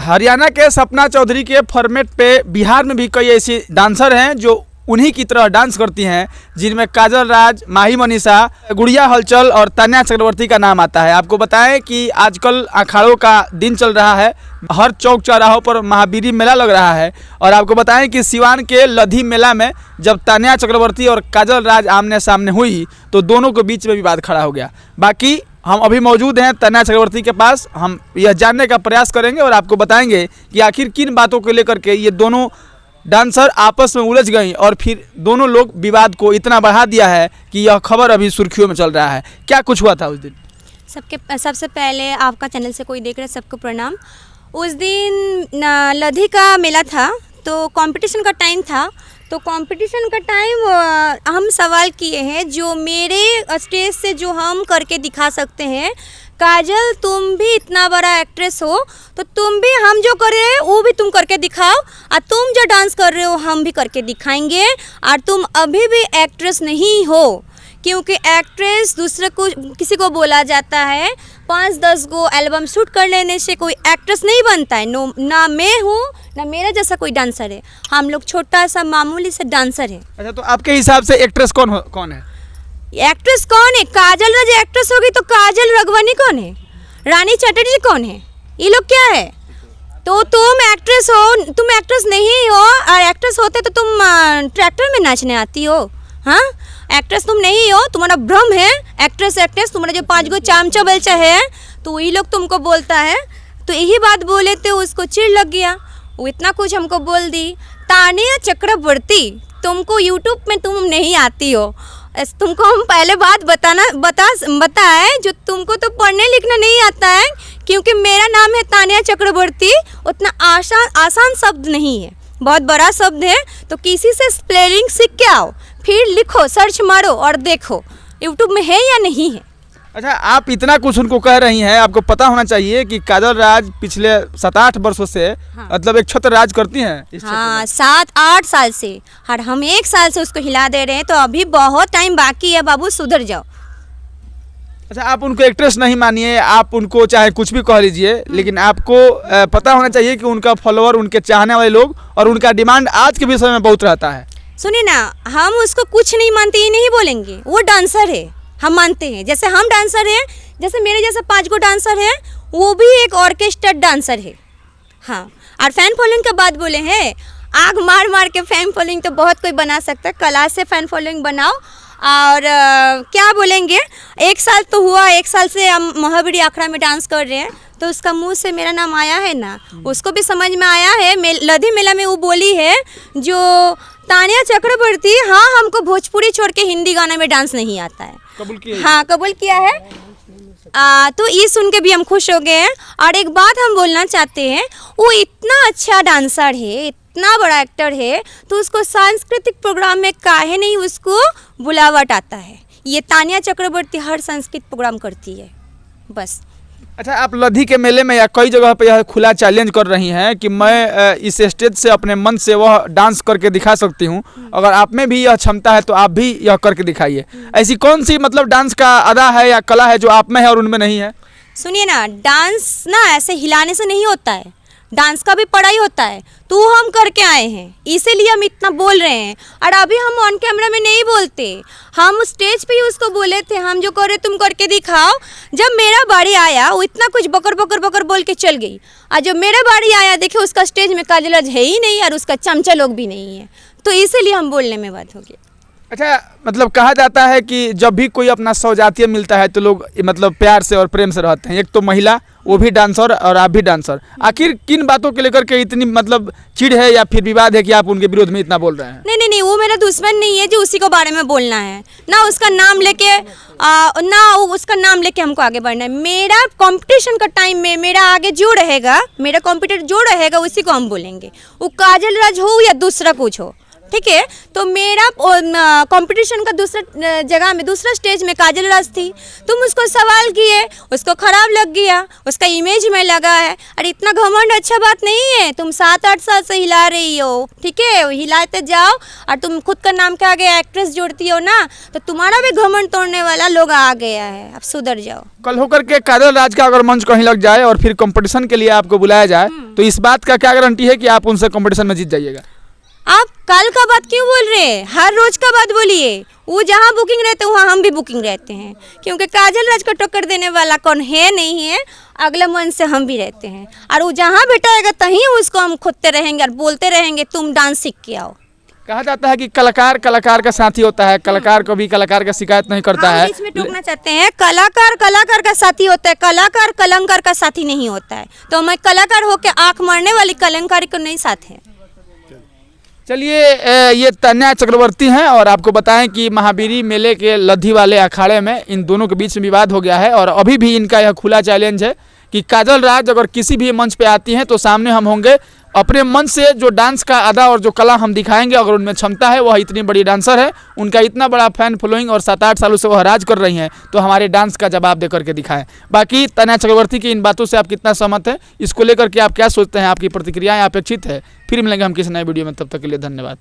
हरियाणा के सपना चौधरी के फॉर्मेट पे बिहार में भी कई ऐसी डांसर हैं जो उन्हीं की तरह डांस करती हैं, जिनमें काजल राज, माही मनीषा, गुड़िया हलचल और तान्या चक्रवर्ती का नाम आता है। आपको बताएं कि आजकल अखाड़ों का दिन चल रहा है, हर चौक चौराहों पर महावीरी मेला लग रहा है। और आपको बताएं कि सिवान के लधी मेला में जब तान्या चक्रवर्ती और काजल राज आमने सामने हुई तो दोनों के बीच में विवाद खड़ा हो गया। बाकी हम अभी मौजूद हैं तान्या चक्रवर्ती के पास, हम यह जानने का प्रयास करेंगे और आपको बताएंगे कि आखिर किन बातों को लेकर के ये दोनों डांसर आपस में उलझ गई और फिर दोनों लोग विवाद को इतना बढ़ा दिया है कि यह खबर अभी सुर्खियों में चल रहा है। क्या कुछ हुआ था उस दिन? सबसे पहले आपका चैनल से कोई देख रहे सबको प्रणाम। उस दिन लधी का मेला था तो कंपटीशन का टाइम था, तो कंपटीशन का टाइम हम सवाल किए हैं जो मेरे स्टेज से जो हम करके दिखा सकते हैं। काजल तुम भी इतना बड़ा एक्ट्रेस हो तो तुम भी हम जो कर रहे हैं वो भी तुम करके दिखाओ, और तुम जो डांस कर रहे हो हम भी करके दिखाएंगे। और तुम अभी भी एक्ट्रेस नहीं हो, क्योंकि एक्ट्रेस दूसरे को किसी को बोला जाता है, 5-10 गो एल्बम शूट कर लेने से कोई एक्ट्रेस नहीं बनता है। ना मैं हूँ ना मेरा जैसा कोई डांसर है, हम लोग छोटा सा मामूली से डांसर है। अच्छा, तो आपके हिसाब से एक्ट्रेस कौन है? एक्ट्रेस कौन है? काजल राज एक्ट्रेस होगी तो काजल रघवानी कौन है? रानी चटर्जी कौन है? ये लोग क्या है? तो तुम एक्ट्रेस हो, तुम एक्ट्रेस नहीं हो, और एक्ट्रेस होते तो तुम ट्रैक्टर में नाचने आती हो। हाँ, एक्ट्रेस तुम नहीं हो, तुम्हारा भ्रम है। एक्ट्रेस तुम्हारा जो 5 गो चामचा बलचा है तो वही लोग तुमको बोलता है। तो यही बात बोले थे, उसको चिढ़ लग गया, वो इतना कुछ हमको बोल दी। तान्या चक्रवर्ती तुमको यूट्यूब में तुम नहीं आती हो, तुमको हम पहले बात बताए जो तुमको तो पढ़ने लिखना नहीं आता है, क्योंकि मेरा नाम है तान्या चक्रवर्ती। उतना आसान शब्द नहीं है, बहुत बड़ा शब्द है। तो किसी से स्पेलिंग सीख के आओ, फिर लिखो, सर्च मारो और देखो यूट्यूब में है या नहीं है। अच्छा, आप इतना कुछ उनको कह रही हैं, आपको पता होना चाहिए कि काजल राज पिछले 7-8 वर्षों से मतलब एक छत्र राज करती हैं। हाँ, 7-8 साल से, और हम 1 साल से उसको हिला दे रहे हैं, तो अभी बहुत टाइम बाकी है बाबू, सुधर जाओ। अच्छा, आप उनको एक्ट्रेस नहीं मानिए, आप उनको चाहे कुछ भी कह लीजिए, लेकिन आपको पता होना चाहिए कि उनका फॉलोअर, उनके चाहने वाले लोग और उनका डिमांड आज के विषय में बहुत रहता है। सुनिए ना, हम उसको कुछ नहीं मानते ये नहीं बोलेंगे, वो डांसर है, हम मानते हैं। जैसे हम डांसर हैं, जैसे मेरे जैसा 5 गो डांसर है, वो भी एक ऑर्केस्ट्रा डांसर है। हाँ, और फैन फॉलोइंग का बात बोले हैं, आग मार मार के फैन फॉलोइंग तो बहुत कोई बना सकता है, कला से फैन फॉलोइंग बनाओ। और क्या बोलेंगे, 1 साल तो हुआ, 1 साल से हम महावीरी अखाड़ा में डांस कर रहे हैं, तो उसका मुंह से मेरा नाम आया है ना, उसको भी समझ में आया है। लधी मेला में वो बोली है जो तान्या चक्रवर्ती, हाँ हमको भोजपुरी छोड़ के हिंदी गाना में डांस नहीं आता है, कबूल किया। हाँ, कबूल किया है। तो ये सुन के भी हम खुश हो गए हैं। और एक बात हम बोलना चाहते हैं, वो इतना अच्छा डांसर है, इतना बड़ा एक्टर है, तो उसको सांस्कृतिक प्रोग्राम में काहे नहीं उसको बुलावट आता है। ये तान्या चक्रवर्ती हर सांस्कृतिक प्रोग्राम करती है, बस। अच्छा, आप लधी के मेले में या कई जगह पे यह खुला चैलेंज कर रही हैं कि मैं इस स्टेज से अपने मन से वह डांस करके दिखा सकती हूं, अगर आप में भी यह क्षमता है तो आप भी यह करके दिखाइए। ऐसी कौन सी मतलब डांस का अदा है या कला है जो आप में है और उनमें नहीं है? सुनिए ना, डांस ना ऐसे हिलाने से नहीं होता है, डांस का भी पढ़ाई होता है, तो हम करके आए हैं, इसीलिए हम इतना बोल रहे हैं। और अभी हम ऑन कैमरा में नहीं बोलते, हम स्टेज पे ही उसको बोले थे, हम जो करे तुम करके दिखाओ। जब मेरा बारी आया, वो इतना कुछ बकर बोल के चल गई, और जब मेरा बारी आया देखे उसका स्टेज में काजल राज है ही नहीं और उसका चमचा लोग भी नहीं है, तो इसीलिए हम बोलने में बात हो गई। अच्छा, मतलब कहा जाता है कि जब भी कोई अपना सौजातीय मिलता है तो लोग मतलब प्यार से और प्रेम से रहते हैं। एक तो महिला, वो भी डांसर और आप भी डांसर, आखिर किन बातों के लेकर के इतनी मतलब चिढ़ है या फिर विवाद है कि आप उनके विरोध में इतना बोल रहे हैं? नहीं, वो मेरा दुश्मन नहीं है जो उसी को बारे में बोलना है, ना उसका नाम लेके हमको आगे बढ़ना है। मेरा कंपटीशन का टाइम में मेरा आगे जो रहेगा, मेरा कॉम्पिटिटर जो रहेगा उसी को हम बोलेंगे, वो काजल राज हो या दूसरा कुछ हो। ठीक है। तो मेरा कंपटीशन का दूसरा जगह में, दूसरा स्टेज में काजल राज थी। तुम उसको सवाल किए, उसको खराब लग गया, उसका इमेज में लगा है। अरे इतना घमंड अच्छा बात नहीं है। तुम 7-8 साल से हिला रही हो, ठीक है, हिलाते जाओ। और तुम खुद का नाम के आगे एक्ट्रेस जोड़ती हो ना, तो तुम्हारा भी घमंड तोड़ने वाला लोग आ गया है। अब सुधर जाओ। कल होकर के काजल राज का अगर मंच कहीं लग जाए और फिर कंपटीशन के लिए आपको बुलाया जाए, तो इस बात का क्या गारंटी है कि आप उनसे कंपटीशन में जीत जाइएगा? आप कल का बात क्यों बोल रहे हैं? हर रोज का बात बोलिए। वो जहाँ बुकिंग रहते हैं वहाँ हम भी बुकिंग रहते हैं, क्योंकि काजल राज को टक्कर देने वाला कौन है नहीं है। अगले मन से हम भी रहते हैं, और वो जहाँ बैठाएगा तहीं उसको हम खोदते रहेंगे और बोलते रहेंगे तुम डांस सीख के आओ। कहा जाता है कि कलाकार कलाकार का साथी होता है, कलाकार कभी कलाकार का शिकायत नहीं करता हम है। बीच में टोकना चाहते हैं, कलाकार कलाकार का साथी होता है, कलाकार कलंकार का साथी नहीं होता है। तो मैं कलाकार होकर आँख मारने वाली कलंकारी को नहीं साथ है। चलिए, ये तन्या चक्रवर्ती हैं और आपको बताएं कि महावीरी मेले के लद्दी वाले अखाड़े में इन दोनों के बीच में विवाद हो गया है और अभी भी इनका यह खुला चैलेंज है कि काजल राज अगर किसी भी मंच पे आती हैं तो सामने हम होंगे, अपने मंच से जो डांस का अदा और जो कला हम दिखाएंगे। अगर उनमें क्षमता है, वह इतनी बड़ी डांसर है, उनका इतना बड़ा फैन फॉलोइंग और 7-8 सालों से वह राज कर रही हैं, तो हमारे डांस का जवाब दे करके दिखाएं। बाकी तन्या चक्रवर्ती की इन बातों से आप कितना सहमत हैं, इसको लेकर के आप क्या सोचते हैं, आपकी प्रतिक्रियाएं अपेक्षित है। फिर मिलेंगे हम किसी नए वीडियो में, तब तक के लिए धन्यवाद।